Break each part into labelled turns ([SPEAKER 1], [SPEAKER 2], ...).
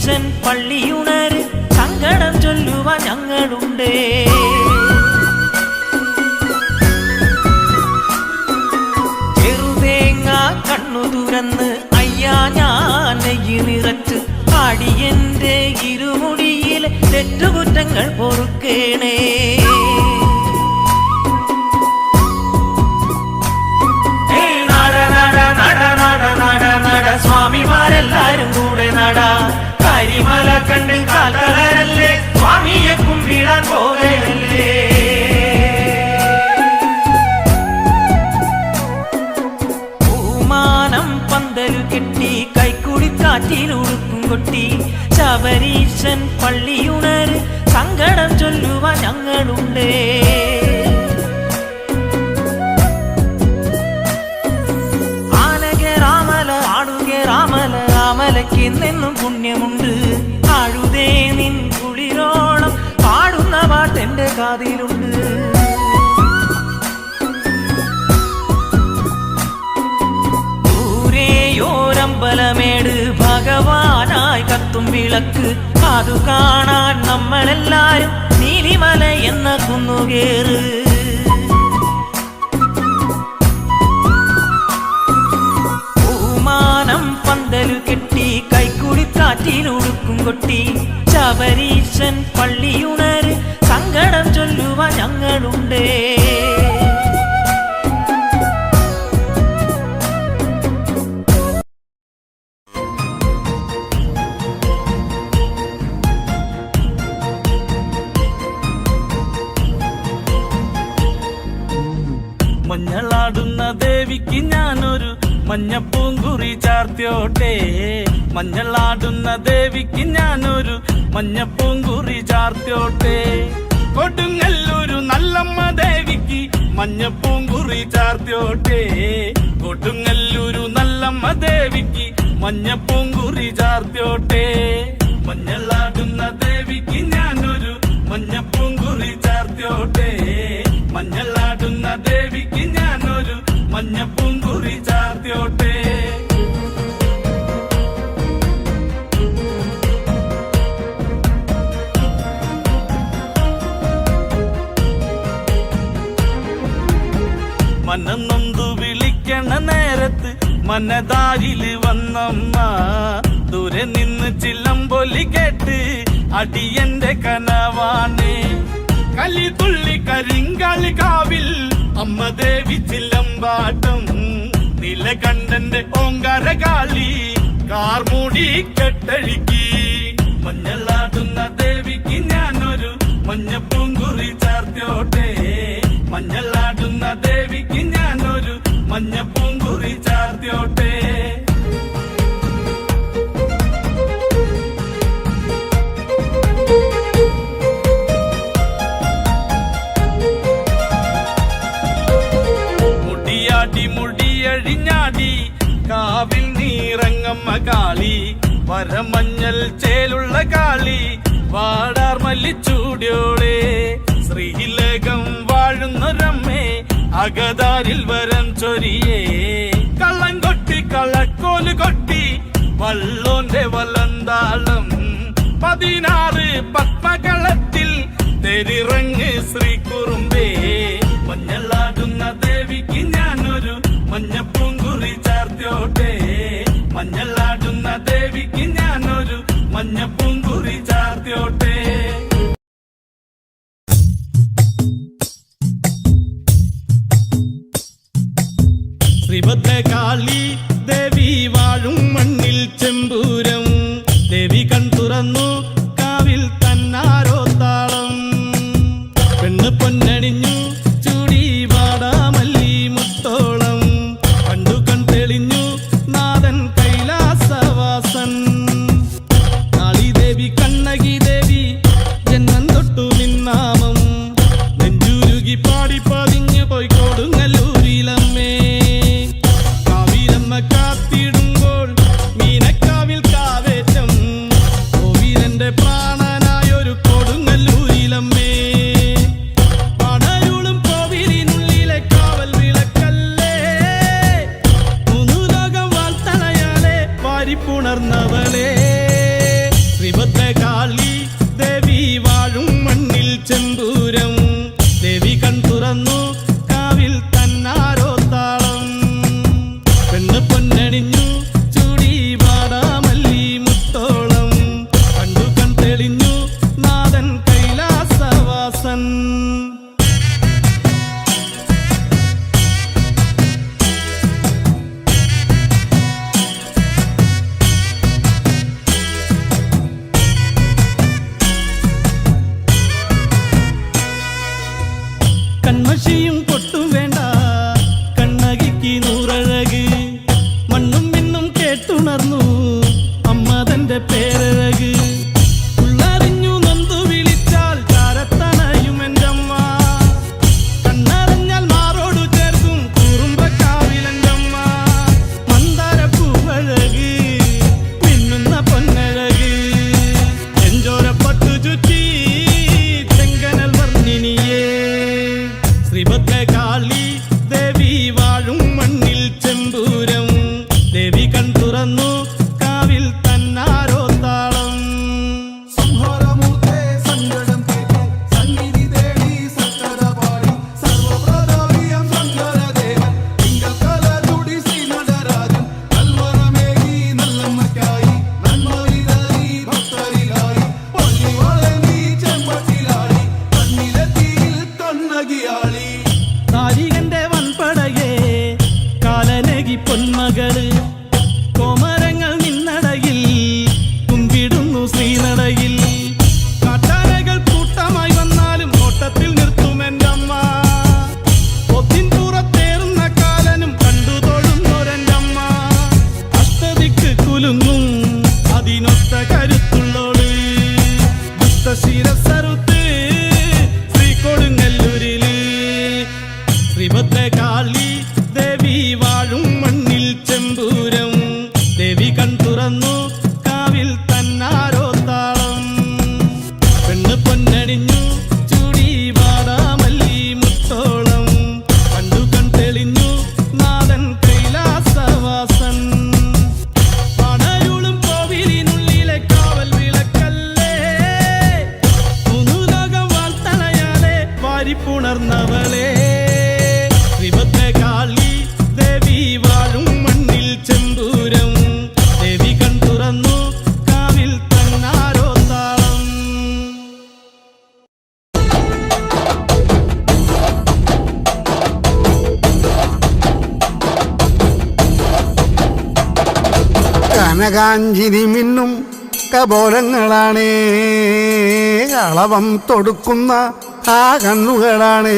[SPEAKER 1] ശബരീശൻ പള്ളിയുണര് സങ്കടം ചൊല്ലുവാൻ ഞങ്ങളുണ്ടേ. ചെറുതേങ്ങ കണ്ണു തുറന്ന് അയ്യാ ഞാൻ നെയ്യ് നിറച്ച് അടിയന്റെ ഇരുമുടിയിലെ തെറ്റുകുറ്റങ്ങൾ പൊറുക്കേണേ. സ്വാമിമാരെല്ലാരും കൂടെ നടാ കരിമല കണ്ട് കാതലരല്ലേ സ്വാമിയെ കുമ്പിടാൻ പോകയല്ലേ. പൂമാനം പന്തലു കെട്ടി കൈക്കുടിക്കാറ്റിലുടുക്കും കൊട്ടി ശബരീശൻ പള്ളിയുണര് സങ്കടം ചൊല്ലുവാൻ ഞങ്ങളുണ്ടേ. രാമലയ്ക്ക് നിന്നും പുണ്യമുണ്ട്. അഴുതേ നിൻ കുളിരോളം പാടുന്ന പാട്ടെന്റെ കാതിലുണ്ട്. ദൂരെയോരമ്പലമേട് ഭഗവാനായി കത്തും വിളക്ക് അതു കാണാൻ നമ്മളെല്ലാരും നീലിമല എന്ന കുന്നുകേറ്. പന്തലു കെട്ടി കൈക്കുടിക്കാറ്റിലുടുക്കും കൊട്ടി ശബരീശൻ പള്ളിയുണര് സങ്കടം ചൊല്ലുവാൻ ഞങ്ങളുണ്ടേ.
[SPEAKER 2] മഞ്ഞളാടുന്ന ദേവിക്ക് ഞാനൊരു മഞ്ഞപ്പൂങ്കുറി ചാർത്തിയോട്ടെ. മഞ്ഞളാടുന്ന ദേവിക്ക് ഞാനൊരു മഞ്ഞപ്പൂങ്കുറി ചാർത്തിയോട്ടെ. കൊടുങ്ങല്ലൂരു നല്ലമ്മ ദേവിക്ക് മഞ്ഞപ്പൂങ്കുറി ചാർത്തിയോട്ടെ. കൊടുങ്ങല്ലൂരു നല്ലമ്മ ദേവിക്ക് മഞ്ഞപ്പൂങ്കുറി ചാർത്തിയോട്ടെ. മഞ്ഞളാടുന്ന ദേവിക്ക് ഞാനൊരു മഞ്ഞപ്പൂങ്കുറി ചാർത്തിയോട്ടെ. മഞ്ഞളാടുന്ന ദേവിക്ക് ഞാനൊരു മഞ്ഞപ്പൂങ്കുറി ചാർത്തിയോട്ടെ. മനം നൊന്തു വിളിക്കണ നേരത്ത് മനതാരില് വന്നമ്മ. ദൂരെ നിന്ന് ചില്ലമ്പൊലി കേട്ട് അടിയന്റെ കനവാണ്. കലി തുള്ളി കരിങ്കാളി കാവിൽ അമ്മ ദേവി ചില്ലമ്പാട്ടം. നിലകണ്ഠന്റെ ഓങ്കാരകാളി കാർമൂടി കെട്ടഴിക്കി. മഞ്ഞളാടുന്ന ദേവിക്ക് ഞാനൊരു മഞ്ഞപ്പൂങ്കുറി ചാർത്തിയോട്ടെ. മഞ്ഞളാടുന്ന ദേവിക്ക് ഞാനൊരു മഞ്ഞപ്പൂങ്കുറി ചാർത്തിയോട്ടെ. മുടിയഴിഞ്ഞാടി കാവിൽ നീറങ്ങമ്മ കാളി. വരമഞ്ഞൽ ചേലുള്ള കാളി വാടാർ മല്ലിച്ചൂടിയോളെ. ശ്രീലകം വാഴുന്നൊരമ്മേ അകതാരിൽ വരം ചൊരിയേ. കള്ളം കൊട്ടി കളക്കോല് കൊട്ടി വള്ളോന്റെ വലന്താളം. 16 പത്മകളത്തിൽ തെരിറങ്ങ് ശ്രീകുറുമ്പേ. മഞ്ഞളാടുന്ന ദേവിക്ക് ഞാനൊരു മഞ്ഞപ്പൂങ്കുറി ചാർത്തിയോട്ടെ. മഞ്ഞളാടുന്ന ദേവിക്ക് ഞാനൊരു മഞ്ഞപ്പൂങ്കുറി ചാർത്തിയോട്ടെ. ശ്രീഭദ്രകാളി ദേവി വാഴും മണ്ണിൽ ചെമ്പൂരം. ദേവി കൺ തുറന്നു കാവിൽ തന്നാരോ താളം. പെണ്ണ് പൊന്നണിഞ്ഞു ചൂടി വാടാമല്ലി മുത്തോളം. കണ്ടു കൺ തെളിഞ്ഞു നാഥൻ കൈലാസവാസൻ. കാളി ദേവി കണ്ണകി ദേവി ജന്മം തൊട്ടു നിന്നാമം. നെഞ്ചുരുകി പാടി പതിഞ്ഞു പോയി കൊടുങ്ങല്ലൂരിലമ്മേ. കാവിലമ്മ കാത്തിടുമ്പോൾ മീനക്കാവിൽ കാവേറ്റം. കോവിലന്റെ ശിരസറുത്ത് ശ്രീകൊടുങ്ങല്ലൂരില് ശ്രീഭദ്രകാളി ദേവി വാഴും മണ്ണിൽ ചെമ്പൂരം ദേവി കൺ തുറന്നു കാവിൽ തന്നാരോ താളം പെണ്ണ് പൊന്നണിഞ്ഞു ചൂടി വാടാമല്ലി മുത്തോളം കണ്ടു കൺ തെളിഞ്ഞു നാഥൻ കൈലാസവാസൻ പടരുളും കോവിലിനുള്ളിലെ കാവൽ വിളക്കല്ലേ മൂന്നുലോകം വാൾത്തണയാതെ വാരിപ്പുണർന്നവളെ ശ്രീഭദ്രകാളി ദേവി വാഴും മണ്ണിൽ ചെമ്പൂരം ദേവി കൺ തുറന്നു കാവിൽ തന്നാരോ താളം
[SPEAKER 3] കനകാഞ്ചിരി മിന്നും കപോലങ്ങളാണേ കളവം തൊടുക്കുന്ന ആ കണ്ണുകളാണേ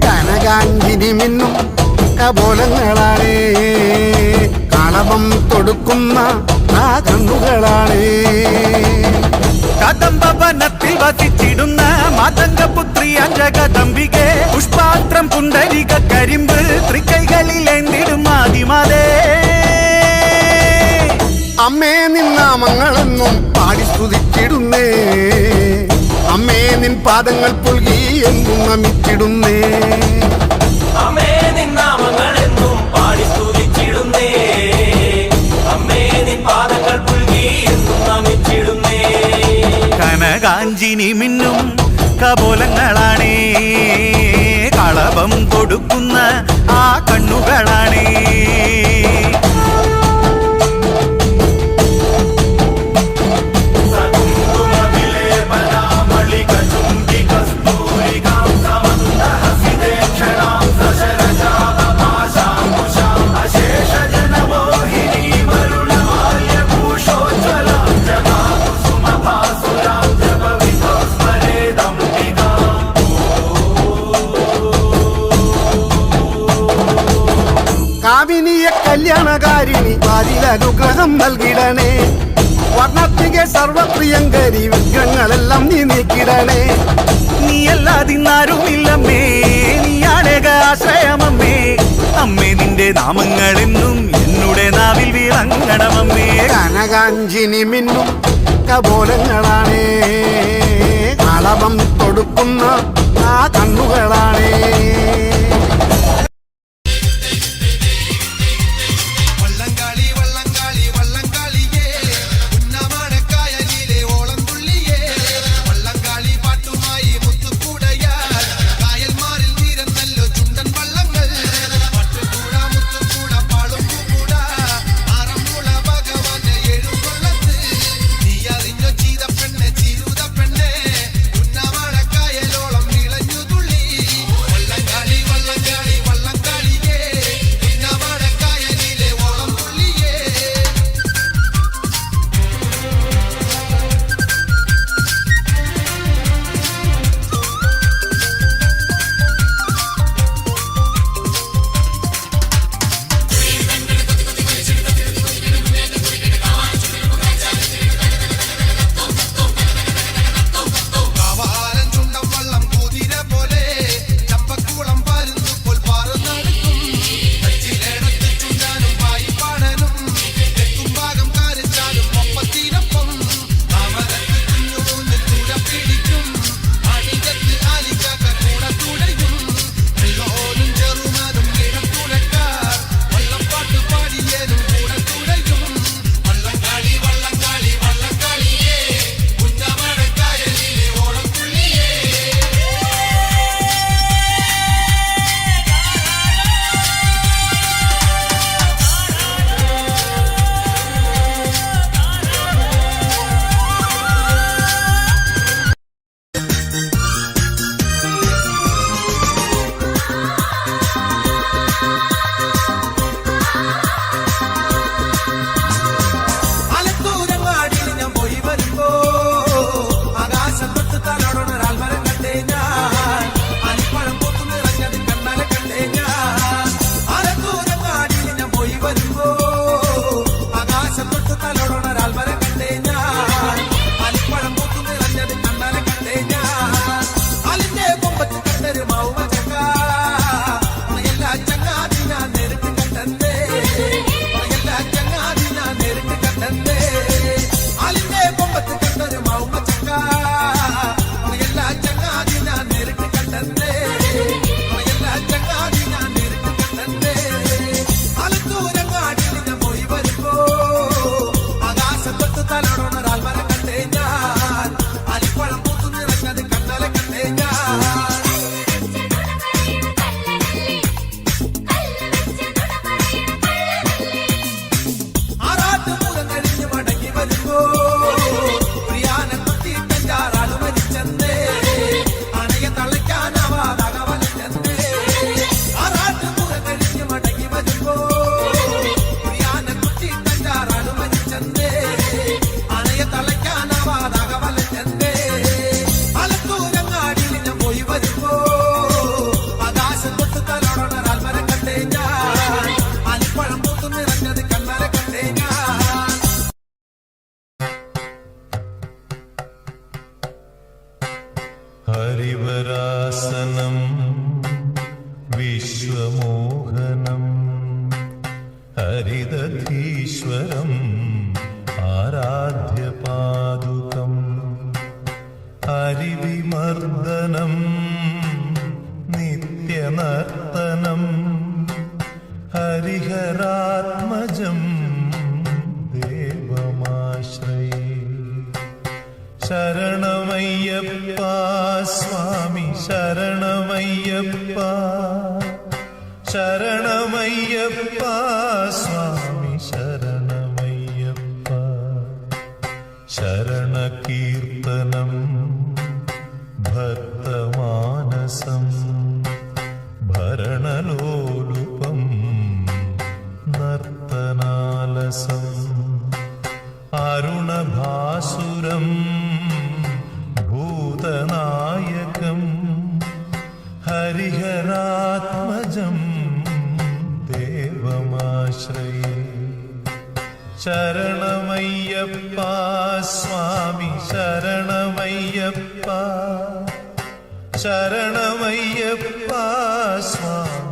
[SPEAKER 3] കനകാഞ്ചിരി മിന്നും കപോലങ്ങളാണേ കളവം തൊടുക്കുന്ന ആ കണ്ണുകളാണേ
[SPEAKER 4] കദംബവനത്തിൽ വസിച്ചിടുന്ന മാതംഗപുത്രി അഞ്ജകദംബികെ പുഷ്പാത്രം പുണ്ടരിക കരിമ്പ് തൃക്കൈകളിലേന്തിടും ആദിമാതേ
[SPEAKER 3] അമ്മേ നിന്നാമങ്ങളെന്നും പാടി സ്തുതിച്ചിടുന്നേ അമ്മേ നിൻ പാദങ്ങൾ പുൽകി എന്നും നമിച്ചിടുന്നേ
[SPEAKER 1] അമ്മേ നിന്നാമങ്ങളെന്നും പാടി സ്തുതിച്ചിടുന്നേ അമ്മേ നിൻ പാദങ്ങൾ പുൽകി എന്നും നമിച്ചിടുന്നേ
[SPEAKER 4] കനകാഞ്ചിനി മിന്നും കപോലങ്ങളാണേ കളഭം കൊടുക്കുന്ന ആ കണ്ണുകളാണേ
[SPEAKER 3] കാവിനിയെ കല്യാണകാരിണി വാരിൽ അനുഗ്രഹം നൽകിടണേ വർണ്ണത്തികെ സർവപ്രിയങ്കരി വിഗ്രഹങ്ങളെല്ലാം നീ നീക്കിടണേ
[SPEAKER 4] നീയല്ലാതിന്നാരുമില്ലമ്മേ നീയാണേക ആശ്രയമമ്മേ അമ്മേ നിന്റെ നാമങ്ങളെന്നും എന്നുടെ നാവിൽ വിളങ്ങണമമ്മേ
[SPEAKER 3] കനകാഞ്ചിനി മിന്നും കപോലങ്ങളാണേ കളവം തൊടുക്കുന്ന ആ കണ്ണുകളാണേ
[SPEAKER 5] ചെയ്ത പെണ്ണെ ചിരു ഹരിവരാസനം വിശ്വമോഹനം ഹരിദധീശ്വരം ആരാധ്യപാദുകം ഹരിവിമർദ്ദനം നിത്യനർത്തനം ഹരിഹരാത്മജം ദേവമാശ്രയേ ശരണമയ്യപ്പ സ്വാമി ശരണമയ്യപ്പ ശരണമയ്യപ്പ സ്വാമി ശരണമയ്യപ്പ ശരണകീർത്തനം ഭക്തമാനസം ഭരണലോലുപം നർത്തനാലസം അരുണഭാസുരം ഭൂതനായകം ഹരിഹരാത്മജം ദേവമാശ്രയേ ശരണമയ്യപ്പ സ്വാമി ശരണമയ്യപ്പ ശരണമയ്യപ്പ സ്വാമി